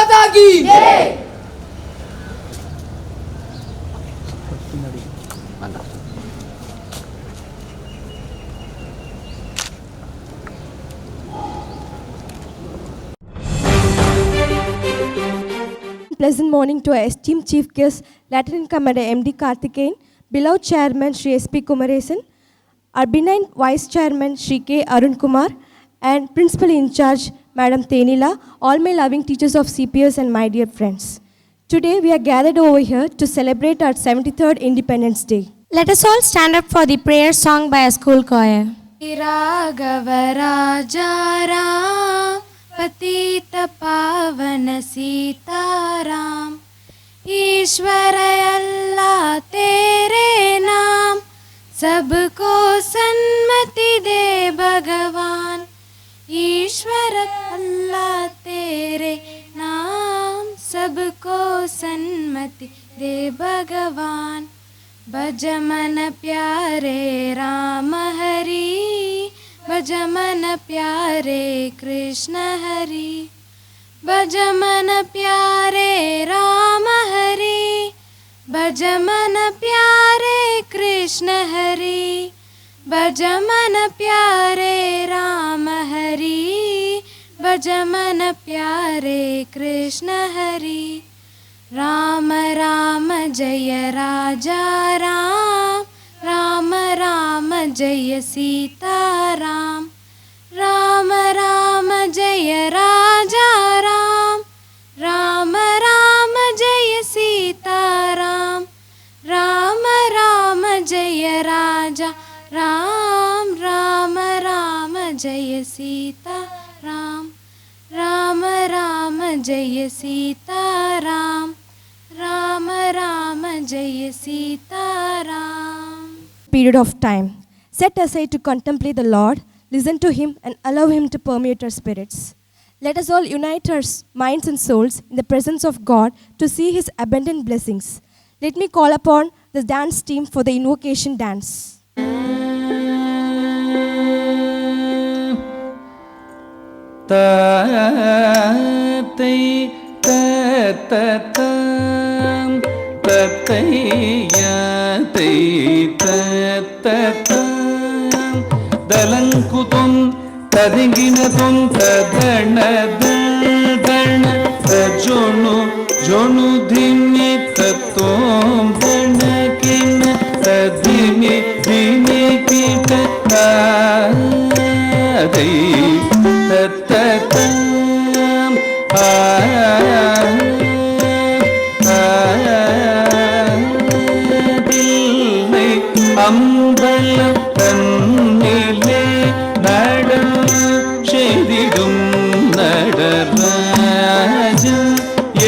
माता की जय। Pleasant morning to our esteemed Chief Guest, Lieutenant Commander M.D. Karthikeyan, beloved Chairman Shri S.P. Kumaresan, our benign Vice Chairman Shri K. Arun Kumar, and Principal in Charge Madam Tenila, all my loving teachers of CPS and my dear friends. Today we are gathered over here to celebrate our 73rd Independence Day. Let us all stand up for the prayer song by a school choir. Raghav राजा राम पतित पावन सीताराम ईश्वर अल्लाह तेरे नाम सबको सन्मति दे भगवान ईश्वर अल्लाह तेरे नाम सबको सन्मति दे भगवान भज मन प्यारे राम हरि भज मन प्यारे कृष्ण हरि भज मन प्यारे राम हरि भज मन प्यारे कृष्ण हरि भज मन प्यारे राम हरि भज मन प्यारे कृष्ण हरि राम राम जय राजा राम राम राम जय सीता राम राम राम जय राजा राम राम राम जय सीता राम राम राम जय राजा राम राम राम जय सीता राम राम राम जय सीता राम राम राम जय Sita Ram. Period of time set aside to contemplate the Lord, listen to Him, and allow Him to permeate our spirits. Let us all unite our minds and souls in the presence of God to see His abundant blessings. Let me call upon the dance team for the invocation dance. दलंकुतुं तदिंगिनतुं तदणदण तजोनु जोनु धिनि ततों दणकिन तदिनि धिनि किट तादै तततम அம்பலம் தன்னிலே நடம் செய்திடும் நடராஜன்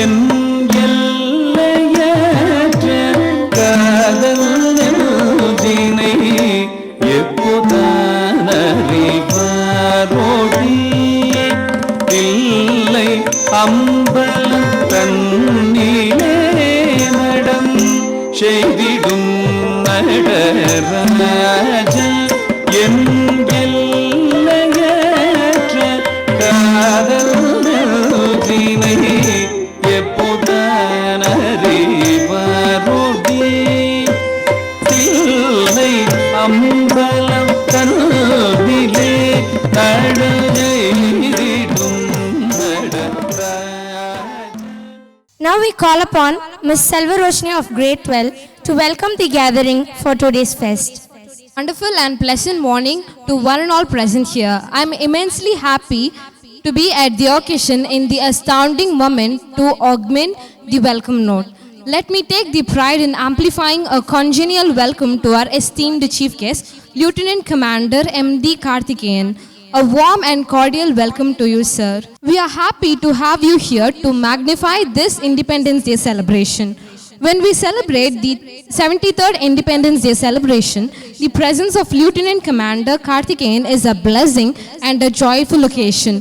என் எல்லையற்ற காதல் நெஞ்சினை எப்போதான் அறிவாரோடி இல்லை அம்பலம் தன்னிலே நடம் செய்திடும் நடராஜன் என் எல்லையற்ற காதல் நெஞ்சினை எப்போதான் அறிவாரோடி இல்லை அம்பலம் தன்னிலே நடையிடும் Natarajan. Now we call upon Miss Selva Roshni of Grade 12 to welcome the gathering for today's fest. Wonderful and pleasant morning to one and all present here. I am immensely happy to be at the occasion in the astounding moment to augment the welcome note. Let me take the pride in amplifying a congenial welcome to our esteemed chief guest, Lieutenant Commander M.D. Karthikeyan. A warm and cordial welcome to you, sir. We are happy to have you here to magnify this Independence Day celebration. When we celebrate the 73rd Independence Day celebration, the presence of Lieutenant Commander Karthikeyan is a blessing and a joyful occasion.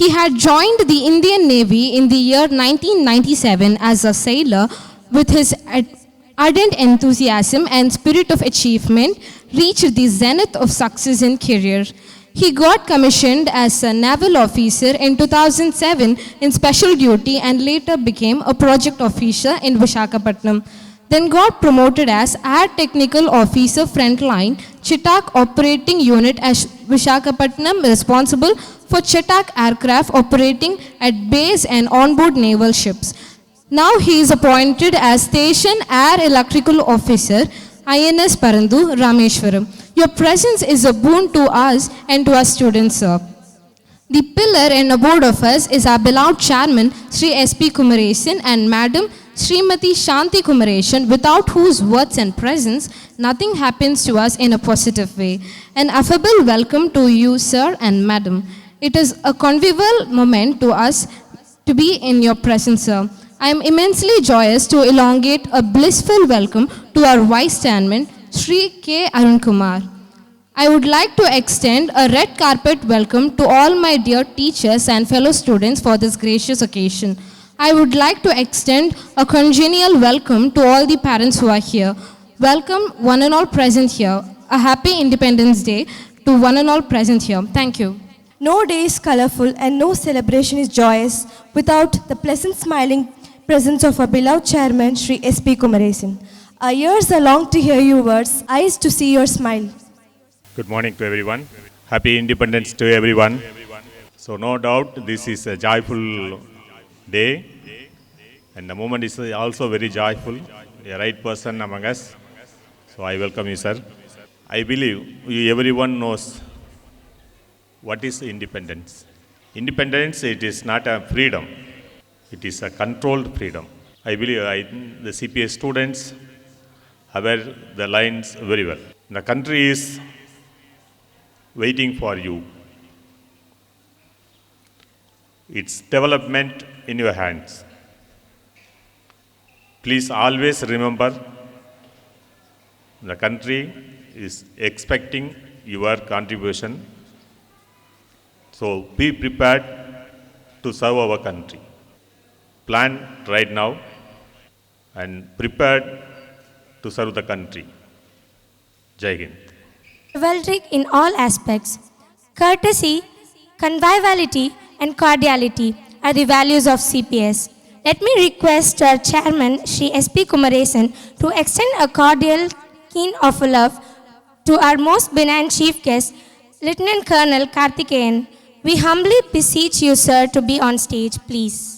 He had joined the Indian Navy in the year 1997 as a sailor. With his ardent enthusiasm and spirit of achievement, reached the zenith of success in career. He got commissioned as a naval officer in 2007 in special duty and later became a project officer in Visakhapatnam. Then got promoted as Air Technical Officer Frontline, Chetak Operating Unit as Visakhapatnam, responsible for Chetak aircraft operating at base and onboard naval ships. Now he is appointed as Station Air Electrical Officer, INS Parandu, Rameshwaram. Your presence is a boon to us and to our students, sir. The pillar and abode of us is our beloved chairman, Sri S.P. Kumaresan, and Madam Srimati Shanti Kumaresan, without whose words and presence, nothing happens to us in a positive way. An affable welcome to you, sir and madam. It is a convivial moment to us to be in your presence, sir. I am immensely joyous to elongate a blissful welcome to our Vice Chairman, Sri K. Arun Kumar. I would like to extend a red carpet welcome to all my dear teachers and fellow students for this gracious occasion. I would like to extend a congenial welcome to all the parents who are here. Welcome one and all present here. A happy Independence Day to one and all present here. Thank you. No day is colorful and no celebration is joyous without the pleasant smiling presence of our beloved chairman, Sri S.P. Kumaresan. Our ears are long to hear your words, eyes to see your smile. Good morning to everyone. Happy Independence to everyone. So no doubt this is a joyful day and the moment is also very joyful. A right person among us. So I welcome you, sir. I believe everyone knows what is independence. Independence, it is not a freedom. It is a controlled freedom. I believe the CPS students aware the lines very well. The country is waiting for you. Its development in your hands. Please always remember the country is expecting your contribution. So be prepared to serve our country. Plan right now and prepared to serve the country. Jai Hind. Chivalric in all aspects. Courtesy, conviviality, and cordiality are the values of CPS. Let me request our chairman, Sri S.P. Kumaresan, to extend a cordial, keen of love to our most benign chief guest, Lieutenant Colonel Karthikeyan. We humbly beseech you, sir, to be on stage, please.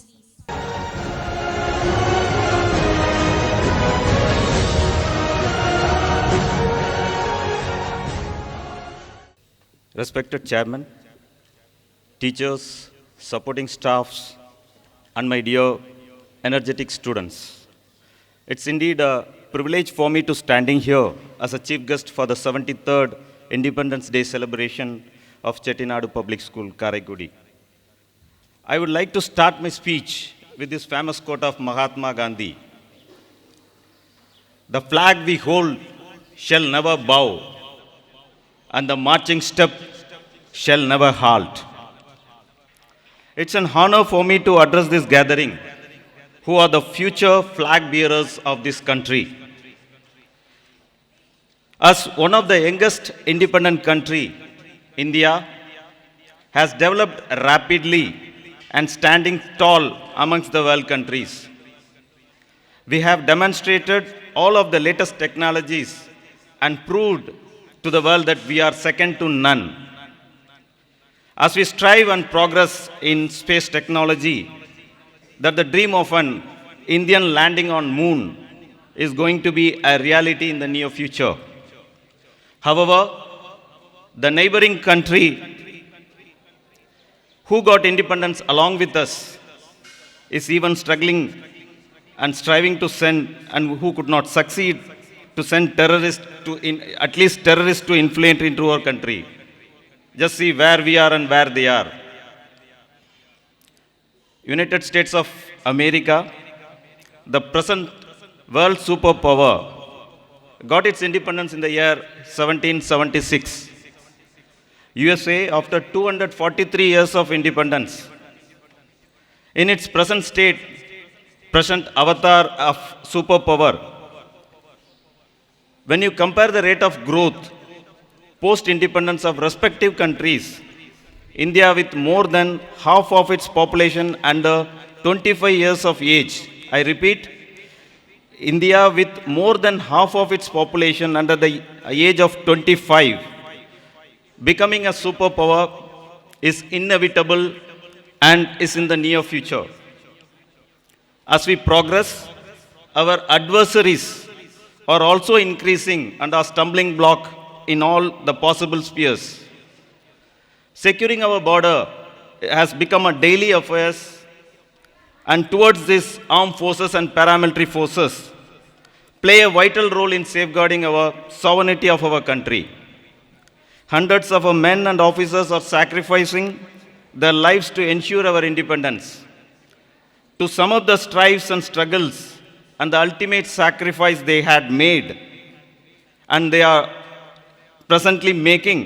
Respected Chairman, teachers, supporting staffs, and my dear energetic students. It's indeed a privilege for me to standing here as a chief guest for the 73rd Independence Day celebration of Chettinadu Public School, Karaikudi. I would like to start my speech with this famous quote of Mahatma Gandhi. The flag we hold shall never bow, and the marching step shall never halt. It's an honor for me to address this gathering, who are the future flag bearers of this country. As one of the youngest independent country, India has developed rapidly and standing tall amongst the world countries. We have demonstrated all of the latest technologies and proved to the world that we are second to none. As we strive and progress in space technology, that the dream of an Indian landing on moon is going to be a reality in the near future. However, the neighboring country who got independence along with us is even struggling and striving to send, and who could not succeed to send terrorists at least terrorists to infiltrate into our country. Just see where we are and where they are. United States of America, the present world superpower, got its independence in the year 1776. USA, after 243 years of independence, in its present state, present avatar of superpower, when you compare the rate of growth post-independence of respective countries, India with more than half of its population under 25 years of age. I repeat, India with more than half of its population under the age of 25, becoming a superpower is inevitable and is in the near future. As we progress, our adversaries are also increasing and are stumbling block in all the possible spheres. Securing our border has become a daily affair, and towards this, armed forces and paramilitary forces play a vital role in safeguarding our sovereignty of our country. Hundreds of our men and officers are sacrificing their lives to ensure our independence. To sum up the strives and struggles and the ultimate sacrifice they had made and they are presently making,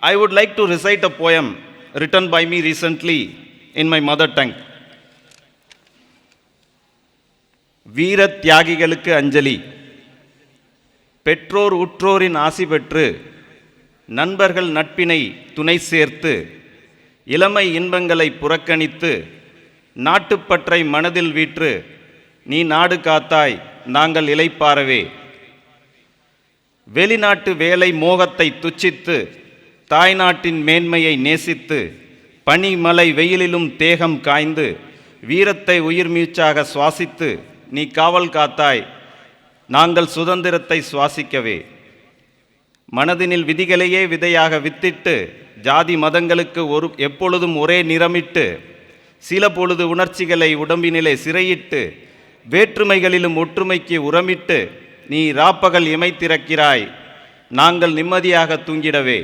I would like to recite a poem written by me recently in my mother tongue. வீர தியாகிகளுக்கு அஞ்சலி. பெற்றோர் உற்றோரின் ஆசி பெற்று நண்பர்கள் நட்பினை துணை சேர்த்து இளமை இன்பங்களை புறக்கணித்து நாட்டுப்பற்றை மனதில் வீற்று நீ நாடு காத்தாய் நாங்கள் இளைப்பாறவே. வெளிநாட்டு வேலை மோகத்தை துச்சித்து தாய்நாட்டின் மேன்மையை நேசித்து பனிமலை வெயிலிலும் தேகம் காய்ந்து வீரத்தை உயிர் மூச்சாக சுவாசித்து நீ காவல் காத்தாய் நாங்கள் சுதந்திரத்தை சுவாசிக்கவே. மனதினில் விதிகளையே விதையாக வித்திட்டு ஜாதி மதங்களுக்கு எப்பொழுதும் ஒரே நிறமிட்டு சில பொழுது உணர்ச்சிகளை உடம்பினிலே சிறையிட்டு வேற்றுமைகளிலும் ஒற்றுமைக்கு உரமிட்டு நீ ராப்பகல் இமைத்திறக்கிறாய் நாங்கள் நிம்மதியாக தூங்கிடவே.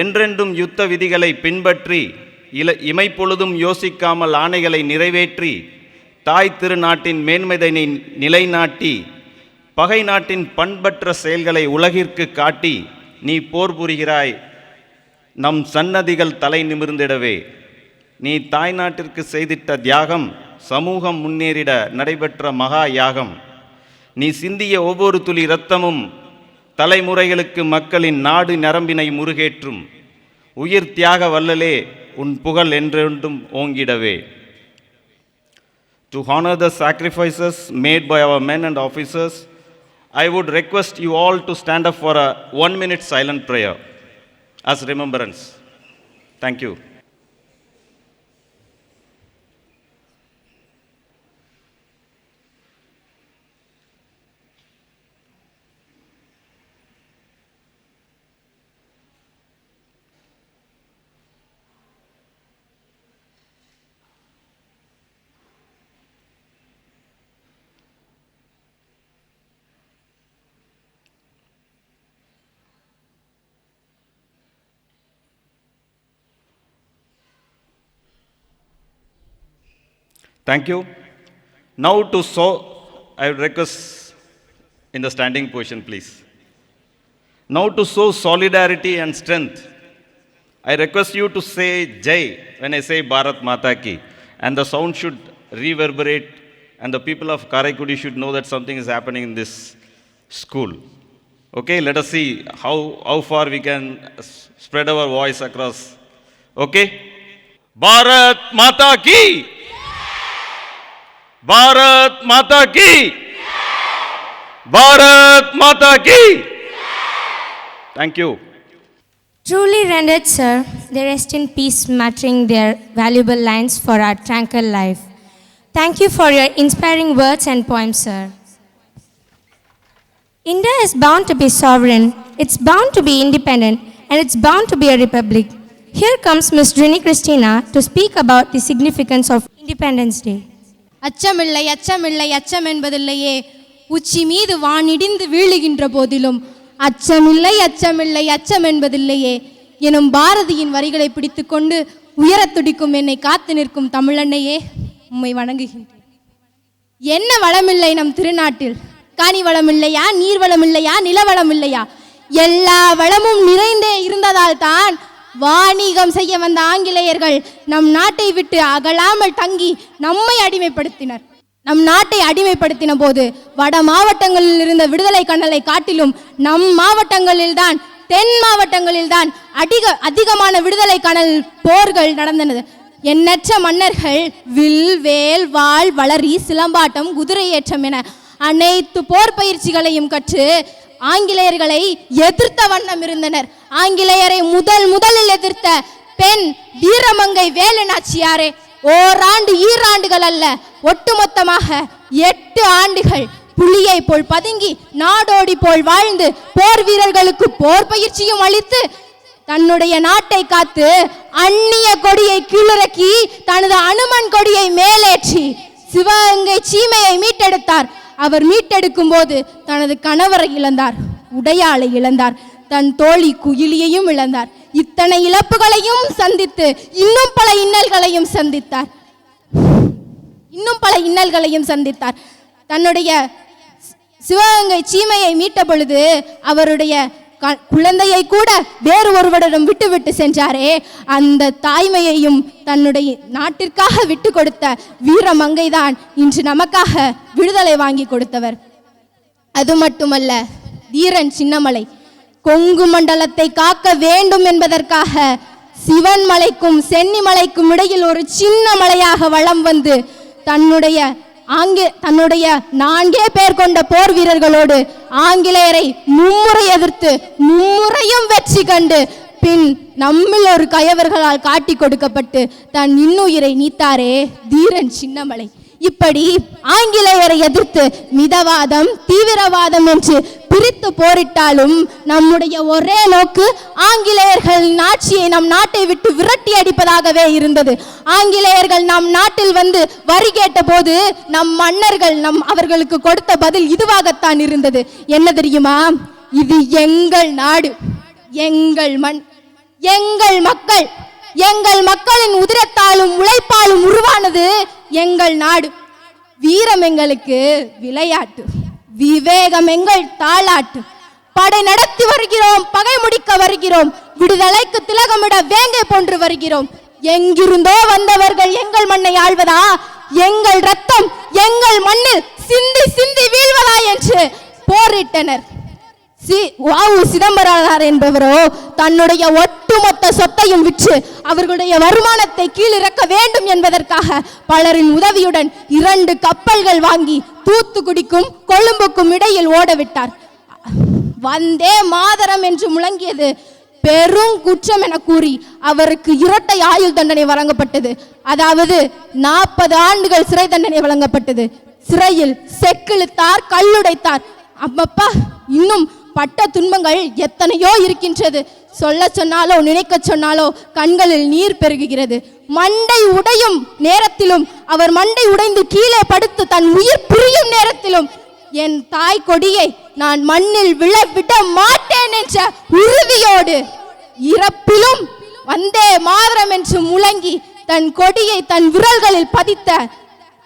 என்றென்றும் யுத்த விதிகளை பின்பற்றி இமைப்பொழுதும் யோசிக்காமல் ஆணைகளை நிறைவேற்றி தாய் திருநாட்டின் மேன்மைதனை நிலைநாட்டி பகை நாட்டின் பண்பற்ற செயல்களை உலகிற்கு காட்டி நீ போர் புரிகிறாய் நம் சன்னதிகள் தலை நிமிர்ந்திடவே. நீ தாய்நாட்டிற்கு செய்திட்ட தியாகம் சமூகம் முன்னேறிட நடைபெற்ற மகா யாகம். நீ சிந்திய ஒவ்வொரு துளி இரத்தமும் தலைமுறைகளுக்கு மக்களின் நாடு நரம்பினை முருகேற்றும். உயிர் தியாக வல்லலே உன் புகழ் என்றென்றும் ஓங்கிடவே. To honor the sacrifices made by our men and officers, I would request you all to stand up for a 1-minute silent prayer as remembrance. Thank you. Thank you. Now I would request in the standing position, please. Now to show solidarity and strength, I request you to say Jai when I say Bharat Mata Ki, and the sound should reverberate, and the people of Karaikudi should know that something is happening in this school. Okay, let us see how far we can spread our voice across. Okay? Bharat Mata Ki! Bharat माता की, भारत माता की. Thank you. Truly rendered, sir, they rest in peace, muttering their valuable lines for our tranquil life. Thank you for your inspiring words and poems, sir. India is bound to be sovereign, it's bound to be independent, and it's bound to be a republic. Here comes Ms. Drini Christina to speak about the significance of Independence Day. அச்சமில்லை அச்சமில்லை அச்சம் என்பதில்லையே, உச்சி மீது வானிடிந்து வீழுகின்ற போதிலும் அச்சமில்லை அச்சமில்லை அச்சம் என்பதில்லையே எனும் பாரதியின் வரிகளை பிடித்துக்கொண்டு உயரத் துடிக்கும் என்னை காத்து நிற்கும் தமிழன்னையே, உம்மை வணங்குகின்றேன். என்ன வளமில்லை நம் திருநாட்டில்? காணி வளமில்லையா, நீர் வளமில்லையா, நிலவளம் இல்லையா? எல்லா வளமும் நிறைந்தே இருந்ததால் தான் வாணிகம் செய்ய வந்த ஆங்கிலேயர்கள் நம் நாட்டை விட்டு அகலாமல் தங்கி நம்மை அடிமைப்படுத்தினர். நம் நாட்டை அடிமைப்படுத்தின போது வட மாவட்டங்களில் இருந்த விடுதலை கண்ணலை காட்டிலும் நம் மாவட்டங்களில்தான் தென் மாவட்டங்களில்தான் அதிகமான விடுதலைக்கான போர்கள் நடந்தது. எண்ணற்ற மன்னர்கள் வில், வேல், வாள், வளரி, சிலம்பாட்டம், குதிரை ஏற்றம் என அனைத்து போர் பயிற்சிகளையும் கற்று ஆங்கிலேயர்களை எதிர்த்த வண்ணம் இருந்தனர். ஆங்கிலேயரை முதலில் எதிர்த்த பெண் வீரமங்கை வேலு நாச்சியாரே ஓராண்டு ஈராண்டுகள் அல்ல, ஒட்டுமொத்தமாக 8 ஆண்டுகள் புலியை போல் பதுங்கி நாடோடி போல் வாழ்ந்து போர் வீரர்களுக்கு போர் பயிற்சியும் அளித்து தன்னுடைய நாட்டை காத்து அந்நிய கொடியை கீழிறக்கி தனது அனுமன் கொடியை மேலேற்றி சிவகங்கை சீமையை மீட்டெடுத்தார். அவர் மீட்டெடுக்கும் போது தனது கணவரை இழந்தார், உடையாளை இழந்தார், தன் தோழி குயிலியையும் இழந்தார். இத்தனை இழப்புகளையும் சந்தித்து இன்னும் பல இன்னல்களையும் சந்தித்தார். தன்னுடைய சிவகங்கை சீமையை மீட்ட பொழுது அவருடைய குழந்தையை கூட வேறு ஒருவரிடம் விட்டு சென்றாரே, அந்த தாய்மையையும் தன்னுடைய நாட்டிற்காக விட்டு கொடுத்த வீரமங்கைதான் இன்று நமக்காக விடுதலை வாங்கி கொடுத்தவர். அது மட்டுமல்ல, தீரன் சின்னமலை கொங்கு மண்டலத்தை காக்க வேண்டும் என்பதற்காக சிவன் மலைக்கும் சென்னிமலைக்கும் இடையில் ஒரு சின்ன மலையாக வலம் வந்து தன்னுடைய 4 பேர் கொண்ட போர் வீரர்களோடு ஆங்கிலேயரை மும்முறை எதிர்த்து மும்முறையும் வெற்றி கண்டு பின் நம்மில் ஒரு கயவர்களால் காட்டி கொடுக்கப்பட்டு தன் இன்னுயிரை நீத்தாரே தீரன் சின்னமலை. இப்படி ஆங்கிலேயரை எதிர்த்து மிதவாதம், தீவிரவாதம் என்று பிரித்து போரிட்டாலும் நம்முடைய ஒரே நோக்கு ஆங்கிலேயர்களின் ஆட்சியை நம் நாட்டை விட்டு விரட்டி அடிப்பதாகவே இருந்தது. ஆங்கிலேயர்கள் நம் நாட்டில் வந்து வரி கேட்ட போது நம் மன்னர்கள் அவர்களுக்கு கொடுத்த பதில் இதுவாகத்தான் இருந்தது. என்ன தெரியுமா? இது எங்கள் நாடு, எங்கள் மண், எங்கள் மக்கள், எங்கள் மக்களின் உதிரத்தாலும் உழைப்பாலும் உருவானது எங்கள் நாடு. வீரம் எங்களுக்கு விளையாட்டு, விவேகம் எங்கள் தாளாட்டு. படை நடத்தி வருகிறோம், பகை முடிக்க வருகிறோம், விடுதலைக்கு திலகமிட வேங்கை போன்று வருகிறோம். எங்கிருந்தோ வந்தவர்கள் எங்கள் மண்ணை ஆள்வதா? எங்கள் ரத்தம் எங்கள் மண்ணில் சிந்தி சிந்தி வீழ்வதா என்று போரிட்டனர். சிதம்பரனார் என்பவரோ தன்னுடைய ஒட்டுமொத்த சொத்தையும் விற்று அவர்களுடைய வருமானத்தை கீழிறக்க வேண்டும் என்பதற்காக பலரின் உதவியுடன் 2 கப்பல்கள் வாங்கி தூத்துக்குடிக்கும் கொழும்புக்கும் இடையில் ஓடவிட்டார். வந்தே மாதரம் என்று முழங்கியது பெரும் குற்றம் என கூறி அவருக்கு இரட்டை ஆயுள் தண்டனை வழங்கப்பட்டது. அதாவது 40 ஆண்டுகள் சிறை தண்டனை வழங்கப்பட்டது. சிறையில் செக்கிழுத்தார், கல்லுடைத்தார். அப்பப்பா, இன்னும் பட்ட துன்பங்கள் எத்தனையோ இருக்கின்றது. சொல்ல சொன்னாலோ நினைக்க சொன்னாலோ கண்களில் நீர் பெருகுகிறது. மண்டை உடையும் நேரத்திலும், அவர் மண்டை உடைந்து கீழே படுத்து தன் உயிர் பிரியும் நேரத்திலும் என் தாய் கொடியை நான் மண்ணில் விழவிட மாட்டேன் என்ற உறுதியோடு இறப்பிலும் வந்தே மாதரம் என்று முழங்கி தன் கொடியை தன் விரல்களில் பதித்த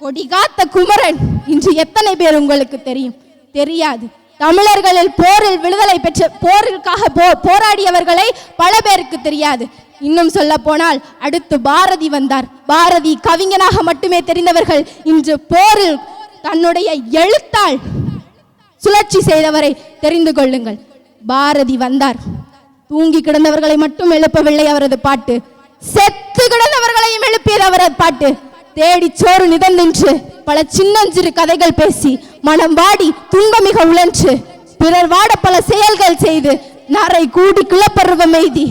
கொடிகாத்த குமரன் இன்று எத்தனை பேர் உங்களுக்கு தெரியும்? தெரியாது. தமிழர்களில் போரில் விடுதலை பெற்ற போரிற்காக போராடியவர்களை பல பேருக்கு தெரியாது. இன்னும் சொல்ல போனால் அடுத்து பாரதி வந்தார். பாரதி கவிஞனாக மட்டுமே தெரிந்தவர்கள் இன்று போரில் தன்னுடைய எழுத்தால் சுழற்சி செய்தவரை தெரிந்து கொள்ளுங்கள். பாரதி வந்தார். தூங்கி கிடந்தவர்களை மட்டும் எழுப்பவில்லை அவரது பாட்டு, செத்து கிடந்தவர்களையும் எழுப்பியது அவரது பாட்டு. தேடி சோறு நிதந்தின்று பல சின்னஞ்சிறு கதைகள் பேசி மனம் வாடி துன்பமிக உழன்று பிறர் வாட பல செயல்கள் செய்து நரை கூடி கிளப்பருவம் எய்தி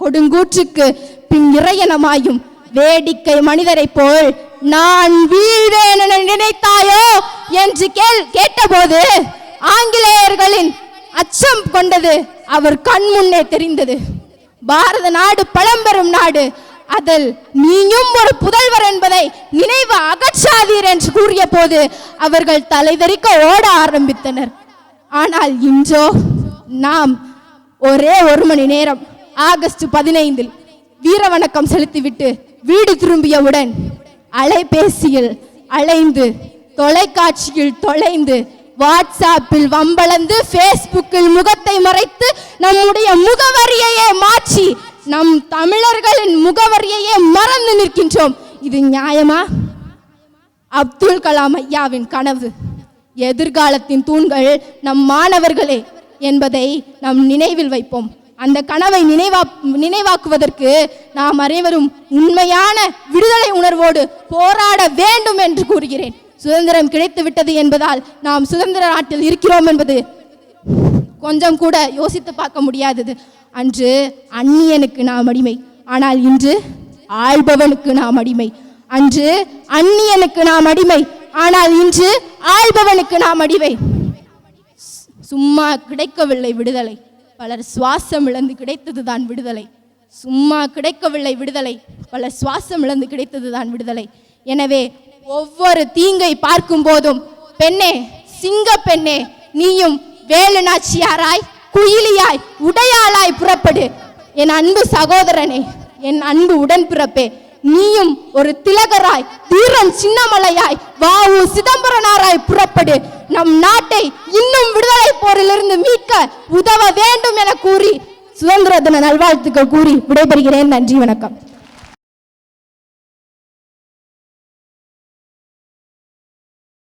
கொடுங்கூற்றுக்கு பின் இறையனமாயும் வேடிக்கை மனிதரை போல் நான் வீழ்வேன் என நினைத்தாயோ என்று கேட்டபோது ஆங்கிலேயர்களின் அச்சம் கொண்டது அவர் கண் முன்னே தெரிந்தது. பாரத நாடு பழம்பெரும் நாடு, அதில் நீயும் ஒரு புதல்வர் என்பதை நினைவு அகற்றாதீர் என்று கூறிய போது அவர்கள் தலைதெறிக்க ஓட ஆரம்பித்தனர். ஆனால் இன்றோ நாம் ஒரே 1 மணி நேரம் ஆகஸ்ட் 15 வீரவணக்கம் செலுத்திவிட்டு வீடு திரும்பியவுடன் அலைபேசியில் அலைந்து, தொலைக்காட்சியில் தொலைந்து, வாட்ஸ்ஆப்பில் வம்பளந்து, ஃபேஸ்புக்கில் முகத்தை மறைத்து நம்முடைய முகவரியையே மாற்றி நம் தமிழர்களின் முகவரியையே மறந்து நிற்கின்றோம். இது நியாயமா? அப்துல் கலாம் ஐயாவின் கனவு, எதிர்காலத்தின் தூண்கள் நம் மாணவர்களே, என்பதை நாம் நினைவில் வைப்போம். அந்த கனவை நினைவாக்குவதற்கு நாம் அனைவரும் உண்மையான விடுதலை உணர்வோடு போராட வேண்டும் என்று கூறுகிறேன். சுதந்திரம் கிடைத்து விட்டது என்பதால் நாம் சுதந்திர நாட்டில் இருக்கிறோம் என்பது கொஞ்சம் கூட யோசித்து பார்க்க முடியாதது. அன்று அந்நியனுக்கு நாம் அடிமை, ஆனால் இன்று ஆள்பவனுக்கு நாம் அடிமை. அன்று அந்நியனுக்கு நாம் அடிமை, ஆனால் இன்று ஆள்பவனுக்கு நாம் அடிமை. சும்மா கிடைக்கவில்லை விடுதலை, பலர் சுவாசம் இழந்து கிடைத்ததுதான் விடுதலை. சும்மா கிடைக்கவில்லை விடுதலை, பலர் சுவாசம் இழந்து கிடைத்ததுதான் விடுதலை. எனவே ஒவ்வொரு தீங்கை பார்க்கும் போதும் பெண்ணே, சிங்க பெண்ணே, நீயும் வேலு நாச்சியாராய் குயிலியாய் உடையாளாய் புறப்படு. என் அன்பு சகோதரனே, என் அன்பு உடன்பிறப்பே, நீயும் ஒரு திலகராய் தீரன் சின்னமலையாய் வாவு சிதம்பரனாராய் புறப்படு. நம் நாட்டை இன்னும் விடுதலை போரிலிருந்து மீட்க உதவ வேண்டும் என கூறி சுதந்திர தின நல்வாழ்த்துக்கள் கூறி விடைபெறுகிறேன். நன்றி, வணக்கம்.